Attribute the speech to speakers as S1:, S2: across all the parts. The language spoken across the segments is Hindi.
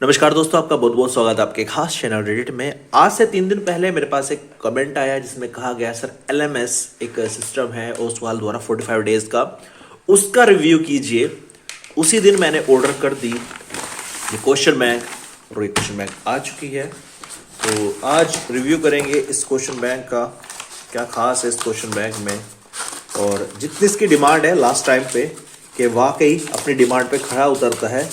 S1: नमस्कार दोस्तों, आपका बहुत बहुत स्वागत है आपके खास चैनल रेडिट में। आज से 3 दिन पहले मेरे पास एक कमेंट आया जिसमें कहा गया सर LMS एक सिस्टम है ओसवाल द्वारा 45 डेज का, उसका रिव्यू कीजिए। उसी दिन मैंने ऑर्डर कर दी ये क्वेश्चन बैंक और ये क्वेश्चन बैंक आ चुकी है। तो आज रिव्यू करेंगे इस क्वेश्चन बैंक का, क्या खास है इस क्वेश्चन बैंक में और जितनी इसकी डिमांड है लास्ट टाइम पे कि वाकई अपनी डिमांड पे खड़ा उतरता है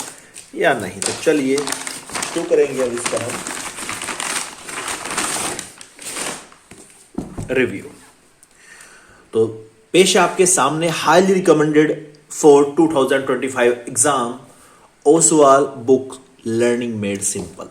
S1: या नहीं। तो चलिए शुरू करेंगे अब इसका हम रिव्यू। तो पेश है आपके सामने highly recommended for 2025 exam Oswal book learning made simple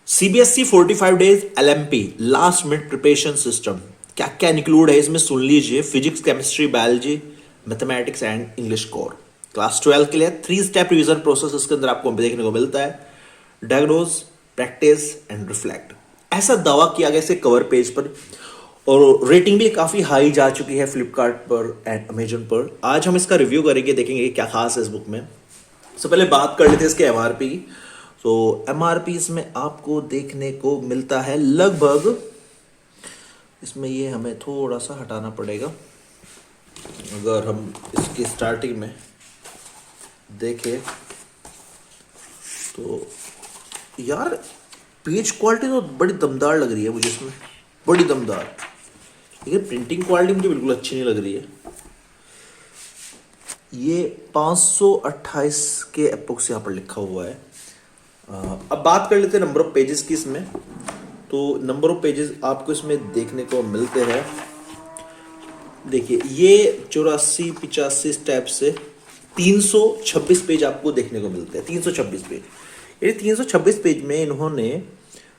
S1: CBSE 45 days LMP last minute preparation system. क्या क्या इंक्लूड है इसमें सुन लीजिए। Physics, chemistry, biology, mathematics and English core. Class 12 के लिए 3 स्टेप रिवीजन प्रोसेस इसके अंदर आपको देखने को मिलता है। डायग्नोज, प्रैक्टिस एंड रिफ्लेक्ट, ऐसा दावा किया गया इसे कवर पेज पर। और रेटिंग भी काफी हाई जा चुकी है फ्लिपकार्ट पर एंड अमेजन पर। आज हम इसका रिव्यू करेंगे, देखेंगे क्या खास है इस बुक में। सबसे पहले बात कर लेते हैं इसके MRP की। तो MRP इसमें आपको देखने को मिलता है लगभग, इसमें ये हमें थोड़ा सा हटाना पड़ेगा। अगर हम इसकी स्टार्टिंग में देखें तो यार पेज क्वालिटी तो बड़ी दमदार लग रही है मुझे इसमें, बड़ी दमदार। लेकिन प्रिंटिंग क्वालिटी मुझे बिल्कुल अच्छी नहीं लग रही है। ये 528 के अप्रोक्स यहाँ पर लिखा हुआ है। अब बात कर लेते हैं नंबर ऑफ पेजेस की इसमें। तो नंबर ऑफ पेजेस आपको इसमें देखने को मिलते हैं, देखिए ये 84 85 स्टेप से 326 पेज आपको देखने को मिलते हैं। 326 पेज, ये 326 पेज में इन्होंने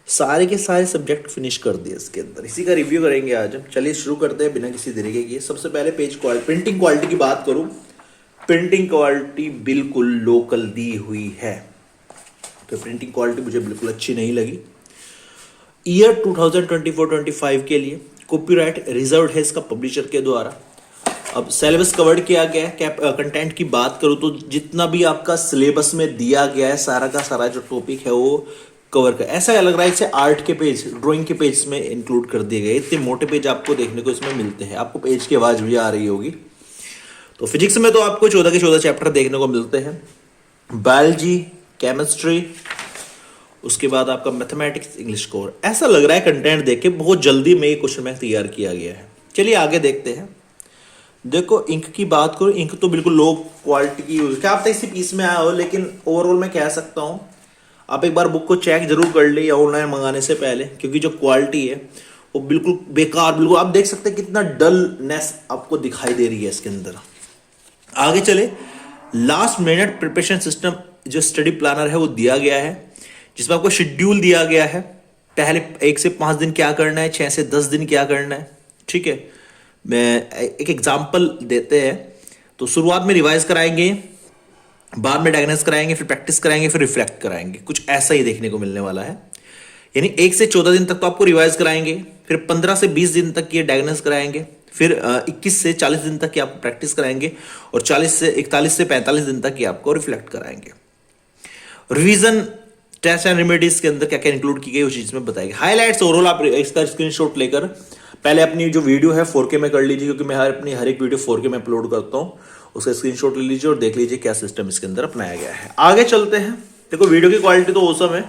S1: सारे के सारे सब्जेक्ट फिनिश कर दिए इसके अंदर। इसी का रिव्यू करेंगे आज हम। चलिए शुरू करते हैं बिना किसी देरी के। सबसे पहले पेज क्वालिटी, प्रिंटिंग क्वालिटी की बात करूं, प्रिंटिंग क्वालिटी बिल्कुल लोकल दी हुई है। तो प्रिंटिंग क्वालिटी मुझे बिल्कुल अच्छी नहीं लगी। ईयर 2024-25 के लिए कॉपीराइट रिजर्व्ड है इसका पब्लिशर के द्वारा। अब सिलेबस कवर्ड किया गया है। कंटेंट की बात करूं तो जितना भी आपका सिलेबस में दिया गया है सारा का सारा जो टॉपिक है वो कवर कर, ऐसा लग रहा है इसे आर्ट के पेज, ड्राइंग के पेज में इंक्लूड कर दिए गए। इतने मोटे पेज आपको देखने को इसमें मिलते हैं। आपको पेज की आवाज भी आ रही होगी। तो फिजिक्स में तो आपको 14 के 14 चैप्टर देखने को मिलते हैं। बायोलॉजी, केमिस्ट्री, उसके बाद आपका मैथमेटिक्स, इंग्लिश कोर। ऐसा लग रहा है कंटेंट देख के बहुत जल्दी में ये क्वेश्चन बैंक तैयार किया गया है। चलिए आगे देखते हैं। देखो इंक की बात करो, इंक तो बिल्कुल लो क्वालिटी की यूज, क्या आप इसी पीस में आया हो, लेकिन ओवरऑल मैं कह सकता हूं आप एक बार बुक को चेक जरूर कर ले या ऑनलाइन मंगाने से पहले, क्योंकि जो क्वालिटी है वो बिल्कुल बेकार, बिल्कुल आप देख सकते हैं कितना डलनेस आपको दिखाई दे रही है इसके अंदर। आगे चले, लास्ट मिनट प्रिपरेशन सिस्टम जो स्टडी प्लानर है वो दिया गया है, जिसमें आपको शेड्यूल दिया गया है। पहले 1 से 5 दिन क्या करना है, 6 से 10 दिन क्या करना है। ठीक है, मैं एक एग्जांपल देते हैं। तो शुरुआत में रिवाइज कराएंगे, बाद में डायग्नोस कराएंगे, फिर प्रैक्टिस कराएंगे, फिर रिफ्लेक्ट कराएंगे। कुछ ऐसा ही देखने को मिलने वाला है। यानी 1 से 14 दिन तक तो आपको रिवाइज कराएंगे, फिर 15 से 20 दिन तक ये डायग्नोस कराएंगे, फिर 21 से 40 दिन तक ये आपको प्रैक्टिस कराएंगे और 41 से 45 दिन तक ये आपको रिफ्लेक्ट कराएंगे। रिवीजन, टेस्ट एंड रेमेडीज के अंदर क्या क्या इंक्लूड की गई उस चीज में बताएंगे। हाईलाइट्स ओवरऑल आप इसका स्क्रीनशॉट लेकर पहले अपनी जो वीडियो है 4K में कर लीजिए, क्योंकि मैं अपनी हर एक वीडियो 4K में अपलोड करता हूं। उसका स्क्रीनशॉट ले लीजिए और देख लीजिए क्या सिस्टम इसके अंदर अपनाया गया है। आगे चलते हैं। देखो वीडियो की क्वालिटी तो औसम है,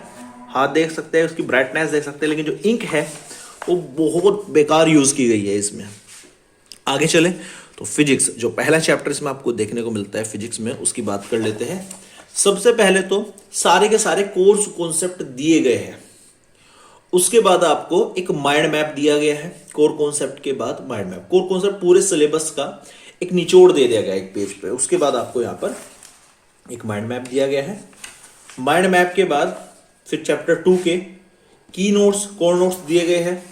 S1: हाथ देख सकते हैं, उसकी ब्राइटनेस देख सकते हैं, लेकिन जो इंक है वो बहुत बेकार यूज की गई है इसमें। आगे चले तो फिजिक्स, जो पहला चैप्टर इसमें आपको देखने को मिलता है फिजिक्स में, उसकी बात कर लेते हैं। सबसे पहले तो सारे के सारे कोर्स कॉन्सेप्ट दिए गए हैं। उसके बाद आपको एक माइंड मैप दिया गया है। कोर कॉन्सेप्ट के बाद माइंड मैप, कोर कॉन्सेप्ट पूरे सिलेबस का एक निचोड़ दे दिया गया एक पेज पे। उसके बाद आपको यहां पर एक माइंड मैप दिया गया है। माइंड मैप के बाद फिर चैप्टर 2 के की नोट्स, कोर नोट्स दिए गए हैं,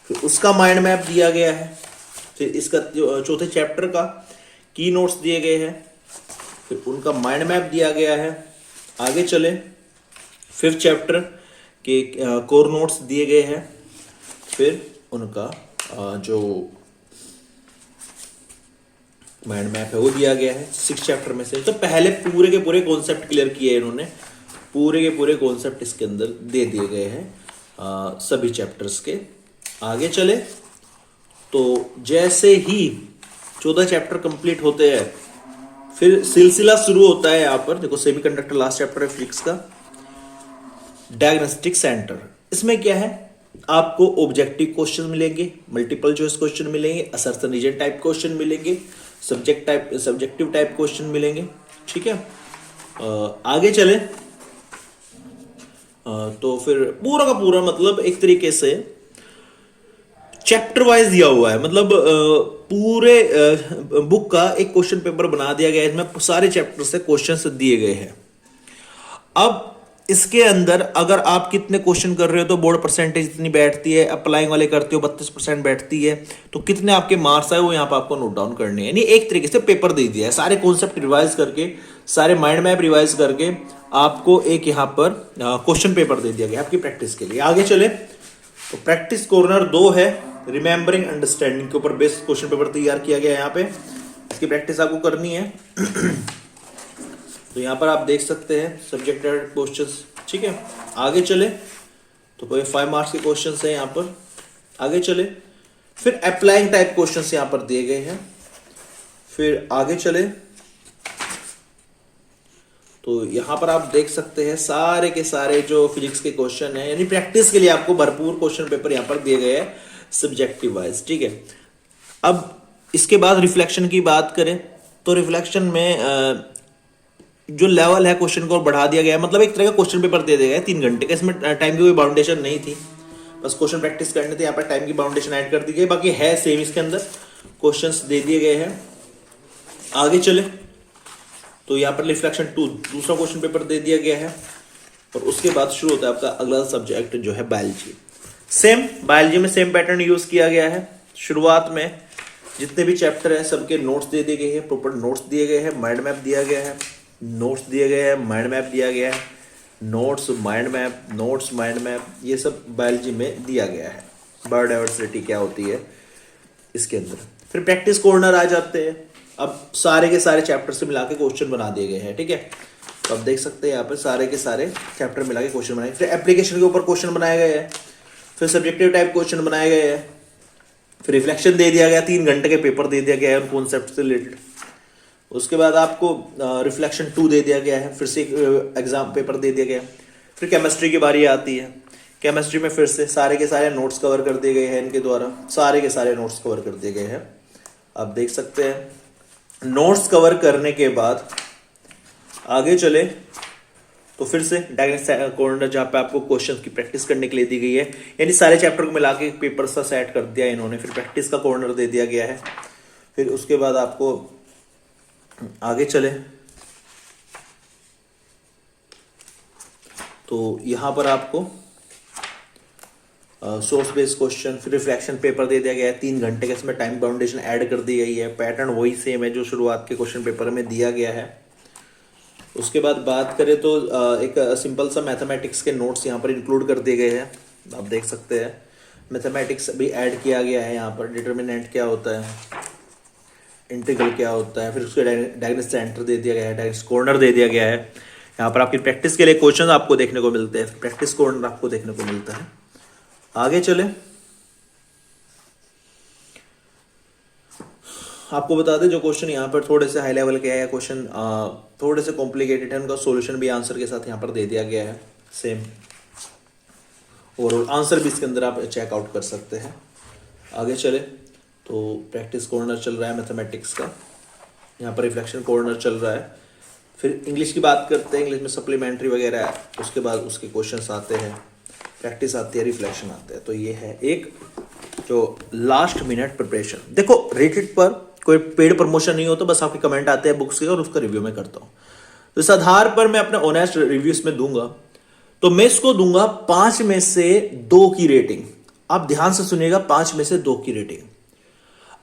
S1: फिर उसका माइंड मैप दिया गया है। फिर इसका चौथे चैप्टर का की नोट्स दिए गए हैं, फिर उनका माइंड मैप दिया गया है। आगे चले, 5th चैप्टर के कोर नोट्स दिए गए हैं, फिर उनका जो माइंड मैप है वो दिया गया है 6 चैप्टर में से। तो पहले पूरे के पूरे कॉन्सेप्ट क्लियर किए इन्होंने पूरे के पूरे कॉन्सेप्ट इसके अंदर दे दिए गए हैं सभी चैप्टर्स के। आगे चले तो जैसे ही 14 चैप्टर कंप्लीट होते हैं फिर सिलसिला शुरू होता है। यहाँ पर देखो सेमीकंडक्टर लास्ट चैप्टर है फिजिक्स का, डायग्नोस्टिक सेंटर। इसमें क्या है, आपको ऑब्जेक्टिव क्वेश्चन मिलेंगे, मल्टीपल चॉइस क्वेश्चन मिलेंगे, असर्शन रीजन टाइप क्वेश्चन मिलेंगे, सब्जेक्टिव टाइप क्वेश्चन मिलेंगे। ठीक है, आगे चले तो फिर पूरा का पूरा मतलब एक तरीके से चैप्टर वाइज दिया हुआ है, मतलब पूरे बुक का एक क्वेश्चन पेपर बना दिया गया है। इसमें सारे चैप्टर से क्वेश्चंस दिए गए हैं। अब इसके अंदर अगर आप कितने क्वेश्चन कर रहे हो तो बोर्ड परसेंटेज इतनी बैठती है, अप्लाइंग वाले करते हो 32% बैठती है, तो कितने आपके मार्क्स आए वो यहाँ पर आपको नोट डाउन करने हैं। यानी एक तरीके से पेपर दे दिया है, सारे कॉन्सेप्ट रिवाइज करके, सारे माइंड मैप रिवाइज करके आपको एक यहाँ पर क्वेश्चन पेपर दे दिया गया आपकी प्रैक्टिस के लिए। आगे चले तो प्रैक्टिस कॉर्नर 2 है, रिमेंबरिंग अंडरस्टैंडिंग के ऊपर बेस्ड क्वेश्चन पेपर तैयार किया गया है। यहाँ पे इसकी प्रैक्टिस आपको करनी है। तो यहाँ पर आप देख सकते हैं सब्जेक्टेड क्वेश्चंस। ठीक है, आगे चले तो कोई 5 मार्क्स के क्वेश्चंस हैं यहाँ पर। आगे चले फिर अप्लाइंग टाइप क्वेश्चंस यहाँ पर दिए गए हैं। फिर आगे चले तो यहाँ पर आप देख सकते हैं सारे के सारे जो फिजिक्स के क्वेश्चन हैं, यानी प्रैक्टिस के लिए आपको भरपूर क्वेश्चन पेपर यहाँ पर दिए गए हैं सब्जेक्टिव वाइज। ठीक है, अब इसके बाद रिफ्लेक्शन की बात करें तो रिफ्लेक्शन में जो लेवल है क्वेश्चन को बढ़ा दिया गया है, मतलब एक तरह का क्वेश्चन पेपर दे दिया गया है 3 घंटे का। इसमें टाइम की कोई बाउंडेशन नहीं थी, बस क्वेश्चन प्रैक्टिस करने थे। यहाँ पर टाइम की बाउंडेशन ऐड कर दी गई, बाकी है सेम इसके अंदर क्वेश्चंस दे दिए गए हैं। आगे चले तो यहाँ पर रिफ्लेक्शन 2 दूसरा क्वेश्चन पेपर दे दिया गया है और उसके बाद शुरू होता है आपका अगला सब्जेक्ट जो है बायोलॉजी। सेम बायोलॉजी में सेम पैटर्न यूज किया गया है। शुरुआत में जितने भी चैप्टर है सबके नोट्स दे दिए गए हैं, प्रॉपर नोट्स दिए गए हैं, माइंड मैप दिया गया है, नोट्स दिए गए हैं, माइंड मैप दिया गया है, notes mind map, notes mind map, ये सब बायोलॉजी में दिया गया है। बायोडाइवर्सिटी क्या होती है इसके अंदर। फिर प्रैक्टिस कॉर्नर आ जाते हैं। अब सारे के सारे चैप्टर से मिला के क्वेश्चन बना दिए गए हैं। ठीक है, तो आप देख सकते हैं यहाँ पर सारे के सारे चैप्टर मिला के क्वेश्चन बनाए। फिर एप्लीकेशन के ऊपर क्वेश्चन बनाए गए हैं, फिर सब्जेक्टिव टाइप क्वेश्चन बनाए गए हैं, फिर रिफ्लेक्शन दे दिया गया, 3 घंटे के पेपर दे दिया गया है उन कॉन्सेप्ट से रिलेटेड। उसके बाद आपको रिफ्लेक्शन 2 दे दिया गया है, फिर से एग्जाम पेपर दे दिया गया। फिर केमिस्ट्री की बारी आती है। केमिस्ट्री में फिर से सारे के सारे नोट्स कवर कर दिए गए हैं इनके द्वारा, सारे के सारे नोट्स कवर कर दिए गए हैं। आप देख सकते हैं नोट्स कवर करने के बाद आगे चले तो फिर से डायग्नोस्टिक कॉर्नर जहाँ पे आपको क्वेश्चन की प्रैक्टिस करने के लिए दी गई है, यानी सारे चैप्टर को मिला के पेपर सा सेट कर दिया इन्होंने। फिर प्रैक्टिस का कॉर्नर दे दिया गया है। फिर उसके बाद आपको आगे चले तो यहाँ पर आपको सोर्स बेस्ड क्वेश्चन, फिर रिफ्लेक्शन पेपर दे दिया गया है 3 घंटे का। इसमें टाइम बाउंडेशन ऐड कर दी गई है, पैटर्न वही सेम है जो शुरुआत के क्वेश्चन पेपर में दिया गया है। उसके बाद बात करें तो एक सिंपल सा मैथमेटिक्स के नोट्स यहाँ पर इंक्लूड कर दिए गए हैं। आप देख सकते हैं मैथमेटिक्स भी ऐड किया गया है यहाँ पर। डिटर्मिनेंट क्या होता है, इंटीग्रल क्या होता है, फिर उसके डायग्नोस्टिक सेंटर दे दिया गया है, डायग्नोस्टिक कॉर्नर दे दिया गया है। यहाँ पर आपकी प्रैक्टिस के लिए क्वेश्चन आपको देखने को मिलते हैं, प्रैक्टिस कॉर्नर आपको देखने को मिलता है। आगे चले आपको बता दें जो क्वेश्चन यहाँ पर थोड़े से हाई लेवल के है, क्वेश्चन थोड़े से कॉम्प्लिकेटेड है, उनका सॉल्यूशन भी आंसर के साथ यहाँ पर दे दिया गया है सेम, और आंसर भी इसके अंदर आप चेकआउट कर सकते हैं। आगे चले तो प्रैक्टिस कॉर्नर चल रहा है मैथमेटिक्स का, यहाँ पर रिफ्लेक्शन कॉर्नर चल रहा है। फिर इंग्लिश की बात करते हैं, इंग्लिश में सप्लीमेंट्री वगैरह है, उसके बाद उसके क्वेश्चंस आते हैं, प्रैक्टिस आती है, रिफ्लेक्शन आते हैं। तो ये है एक जो लास्ट मिनट प्रिपरेशन। देखो रेटेड पर कोई पेड प्रमोशन नहीं होता, बस आपके कमेंट आते हैं बुक्स के और उसका रिव्यू मैं करता हूँ। तो इस आधार पर मैं अपना ऑनेस्ट रिव्यू इसमें दूंगा, तो मैं इसको दूंगा 5 में से 2 की रेटिंग। आप ध्यान से सुनिएगा, 5 में से 2 की रेटिंग।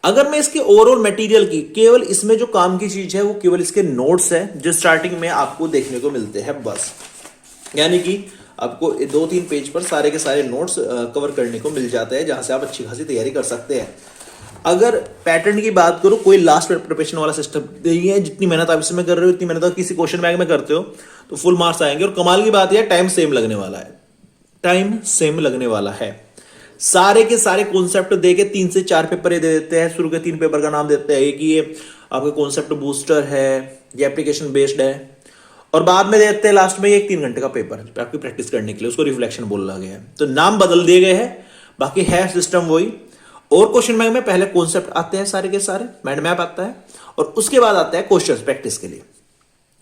S1: अगर मैं इसके ओवरऑल मटेरियल की, केवल इसमें जो काम की चीज है वो केवल इसके नोट्स है जो स्टार्टिंग में आपको देखने को मिलते हैं बस, यानी कि आपको 2-3 पेज पर सारे के सारे नोट्स कवर करने को मिल जाते हैं, जहां से आप अच्छी खासी तैयारी कर सकते हैं। अगर पैटर्न की बात करो, कोई लास्ट प्रिपरेशन वाला सिस्टम नहीं है। जितनी मेहनत आप इसमें कर रहे हो उतनी मेहनत आप किसी क्वेश्चन बैंक में करते हो तो फुल मार्क्स आएंगे। और कमाल की बात यह टाइम सेम लगने वाला है, टाइम सेम लगने वाला है। सारे के सारे कॉन्सेप्ट दे के 3 से 4 पेपर ये दे देते हैं। शुरू के 3 पेपर का नाम देते हैं, एक ये आपका कॉन्सेप्ट बूस्टर है, ये एप्लीकेशन बेस्ड है, और बाद में देते हैं लास्ट में एक 3 घंटे का पेपर आपकी प्रैक्टिस करने के लिए, उसको रिफ्लेक्शन बोला गया है। तो नाम बदल दिए गए हैं, बाकी है सिस्टम वही। और क्वेश्चन बैंक में पहले कॉन्सेप्ट आते हैं सारे के सारे, माइंड मैप आता है, और उसके बाद आता है क्वेश्चन प्रैक्टिस के लिए।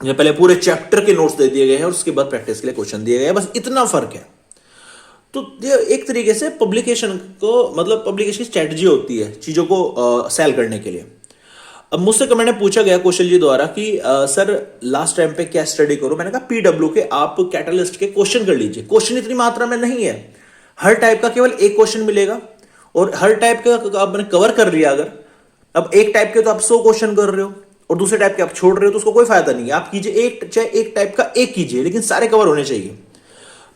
S1: ये पहले पूरे चैप्टर के नोट्स दे दिए गए हैं और उसके बाद प्रैक्टिस के लिए क्वेश्चन दिए गए हैं, बस इतना फर्क है। तो ये एक तरीके से पब्लिकेशन को, मतलब पब्लिकेशन स्ट्रेटजी होती है चीजों को सेल करने के लिए। अब मुझसे कमेंट में पूछा गया कौशल जी द्वारा कि सर लास्ट टाइम पे क्या स्टडी करूं। मैंने कहा पीडब्ल्यू के आप कैटलिस्ट के क्वेश्चन कर लीजिए। क्वेश्चन इतनी मात्रा में नहीं है, हर टाइप का केवल एक क्वेश्चन मिलेगा और हर टाइप का आपने कवर कर लिया। अगर अब एक टाइप के तो आप 100 क्वेश्चन कर रहे हो और दूसरे टाइप के आप छोड़ रहे हो तो उसको कोई फायदा नहीं है। आप कीजिए एक, चाहे एक टाइप का एक कीजिए, लेकिन सारे कवर होने चाहिए।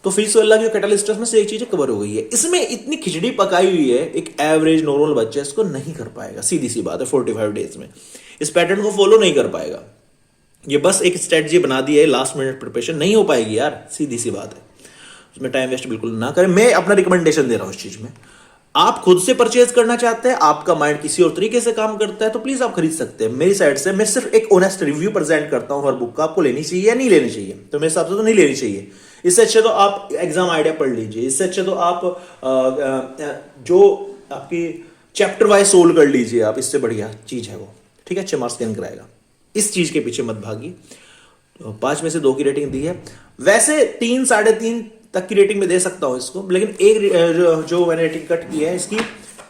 S1: तो फिजिक्स वाला की कैटलिस्ट में से एक चीज कवर हो गई है। इसमें इतनी खिचड़ी पकाई हुई है, एक एवरेज नॉर्मल बच्चा इसको नहीं कर पाएगा, सीधी सी बात है। 45 डेज में इस पैटर्न को फॉलो नहीं कर पाएगा। ये बस एक स्ट्रेटजी बना दी है, लास्ट मिनट प्रिपरेशन नहीं हो पाएगी यार, सीधी सी बात है। उसमें टाइम वेस्ट बिल्कुल ना करें। मैं अपना रिकमेंडेशन दे रहा हूं इस चीज में। आप खुद से परचेज करना चाहते हैं, आपका माइंड किसी और तरीके से काम करता है, तो प्लीज आप खरीद सकते हैं मेरी साइड से। मैं सिर्फ एक ऑनेस्ट रिव्यू प्रेजेंट करता हूं हर बुक का, आपको लेनी चाहिए या नहीं लेनी चाहिए। तो मेरे हिसाब से तो नहीं लेनी चाहिए। इससे अच्छे तो आप एग्जाम आइडिया पढ़ लीजिए, इससे अच्छे तो आप जो आपकी चैप्टर वाइज सोल्व कर लीजिए आप, इससे बढ़िया चीज है वो। ठीक है, अच्छे मार्क्स गेन कराएगा। इस चीज के पीछे मत भागिए। तो 5 में से 2 की रेटिंग दी है। वैसे 3, 3.5 तक की रेटिंग में दे सकता हूं इसको, लेकिन एक जो मैंने रेटिंग कट की है, इसकी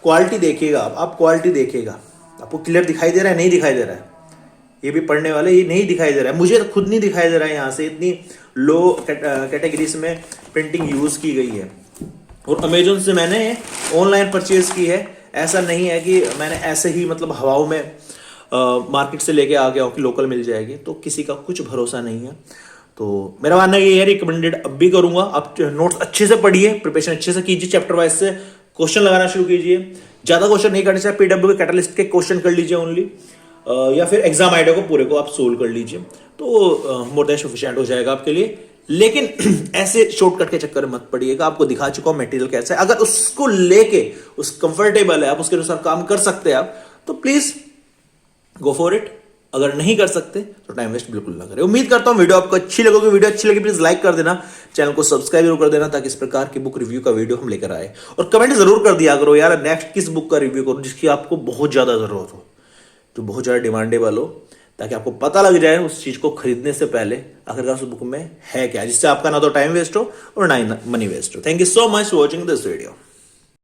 S1: क्वालिटी देखिएगा आप क्वालिटी देखिएगा, आपको क्लियर दिखाई दे रहा है नहीं दिखाई दे रहा है। ये भी पढ़ने वाले, ये नहीं दिखाई दे रहा है, मुझे तो खुद नहीं दिखाई दे रहा है। यहाँ से इतनी लो कैटेगरीज में प्रिंटिंग यूज की गई है। और अमेजोन से मैंने ऑनलाइन परचेज की है। ऐसा नहीं है कि मैंने ऐसे ही मतलब हवाओं में मार्केट से लेके आ गया हूँ कि लोकल मिल जाएगी, तो किसी का कुछ भरोसा नहीं है। तो मेरा मानना ये है, रिकमेंडेड अब भी करूंगा। आप नोट्स अच्छे से पढ़िए, प्रिपरेशन अच्छे से कीजिए, चैप्टर वाइज से क्वेश्चन लगाना शुरू कीजिए। ज्यादा क्वेश्चन नहीं करने चाहिए, पीडब्ल्यू के कैटलिस्ट के क्वेश्चन कर लीजिए ओनली, या फिर एग्जाम आइडिया को पूरे को आप सोल्व कर लीजिए, तो मोर देन सफिशिएंट हो जाएगा आपके लिए। लेकिन ऐसे शॉर्टकट के चक्कर में मत पड़िएगा। आपको दिखा चुका हूं मटेरियल कैसा है, अगर उसको लेके उस कंफर्टेबल है, आप उसके अनुसार काम कर सकते हैं आप, तो प्लीज गो फॉर इट। अगर नहीं कर सकते तो टाइम वेस्ट बिल्कुल ना करें। उम्मीद करता हूं वीडियो आपको अच्छी लगेगी। वीडियो अच्छी लगी प्लीज लाइक कर देना, चैनल को सब्सक्राइब जरूर कर देना, ताकि इस प्रकार की बुक रिव्यू का वीडियो हम लेकर आए। और कमेंट जरूर कर दिया करो यार, नेक्स्ट किस बुक का रिव्यू करो जिसकी आपको बहुत ज्यादा जरूरत हो, जो बहुत ज्यादा डिमांडेबल हो, ताकि आपको पता लग जाए उस चीज को खरीदने से पहले आखिरकार उस बुक में है क्या, जिससे आपका ना तो टाइम वेस्ट हो और ना ही मनी वेस्ट हो। Thank you so much for watching this video.